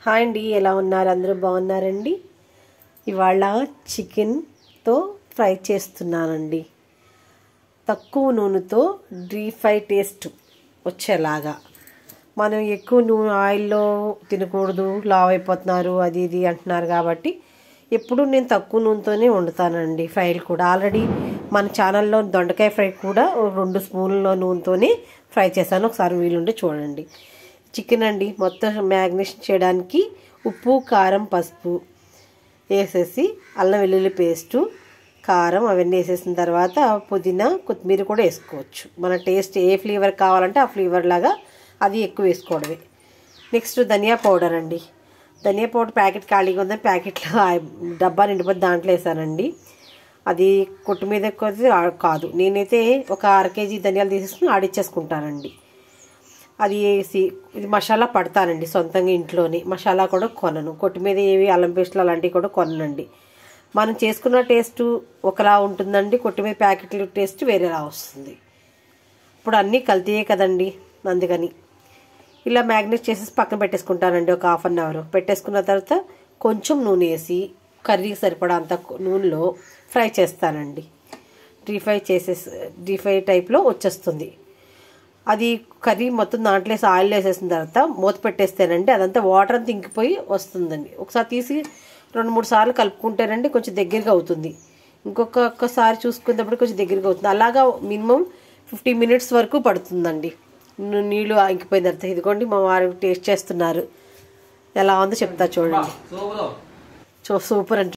Hi అండి, ఎలా ఉన్నారు? అందరూ బాగున్నారండి. ఇవాళ చికెన్తో ఫ్రై చేస్తున్నానండి. తక్కువ నూనెతో డీప్ ఫ్రై టేస్ట్ వచ్చేలాగా. మనం ఎక్కువ నూనె ఆయిల్లో తినకూడదు, లావ్ అయిపోతున్నారు అది ఇది అంటున్నారు కాబట్టి ఎప్పుడు నేను తక్కువ నూనెతోనే వండుతానండి. ఫ్రైలు కూడా ఆల్రెడీ మన ఛానల్లో దొండకాయ ఫ్రై కూడా 2 స్పూన్ల నూనెతోనే ఫ్రై చేశాను, ఒకసారి వీలుంటే చూడండి. చికెన్ అండి, మొత్తం మ్యాగ్నేషన్ చేయడానికి ఉప్పు, కారం, పసుపు వేసేసి అల్లం వెల్లుల్లి పేస్టు, కారం అవన్నీ వేసేసిన తర్వాత పుదీనా, కొత్తిమీర కూడా వేసుకోవచ్చు. మన టేస్ట్ ఏ ఫ్లేవర్ కావాలంటే ఆ ఫ్లేవర్ లాగా అది ఎక్కువ వేసుకోవడమే. నెక్స్ట్ ధనియా పౌడర్ అండి. ధనియా పౌడర్ ప్యాకెట్ ఖాళీగా ఉందని ప్యాకెట్లో డబ్బా నిండిపోతే దాంట్లో వేసానండి. అది కొట్టు మీద కాదు, నేనైతే ఒక 1/2 కేజీ ధనియాలు తీసేసుకుని ఆడిచ్చేసుకుంటానండి. అది వేసి ఇది మసాలా పడతానండి సొంతంగా ఇంట్లోనే. మసాలా కూడా కొనను, కొట్టు మీద ఏవి అల్లం పేస్టులు అలాంటివి కూడా కొనండి. మనం చేసుకున్న టేస్ట్ ఒకలా ఉంటుందండి, కొట్టు మీద ప్యాకెట్ల టేస్ట్ వేరేలా వస్తుంది. ఇప్పుడు అన్నీ కల్తీయే కదండి, అందుకని ఇలా మ్యాగ్నేట్ చేసేసి పక్కన పెట్టేసుకుంటానండి. ఒక 1/2 అవర్ పెట్టేసుకున్న తర్వాత కొంచెం నూనె వేసి కర్రీకి సరిపడా అంత నూనెలో ఫ్రై చేస్తానండి. డీప్ ఫ్రై టైప్లో వచ్చేస్తుంది. అది కర్రీ మొత్తం దాంట్లో వేసి ఆయిల్ వేసేసిన తర్వాత మూత పెట్టేస్తేనండి అదంతా వాటర్ అంతా ఇంకిపోయి వస్తుందండి. ఒకసారి తీసి 2-3 సార్లు కలుపుకుంటేనండి కొంచెం దగ్గరగా అవుతుంది. ఒక్కసారి చూసుకున్నప్పుడు కొంచెం దగ్గరగా అవుతుంది. అలాగా మినిమం 15 మినిట్స్ వరకు పడుతుందండి నీళ్ళు ఇంకిపోయిన తర్వాత. ఇదిగోండి మా వారు టేస్ట్ చేస్తున్నారు, ఎలా ఉందో చెప్తా చూడండి. సూపర్ అంటే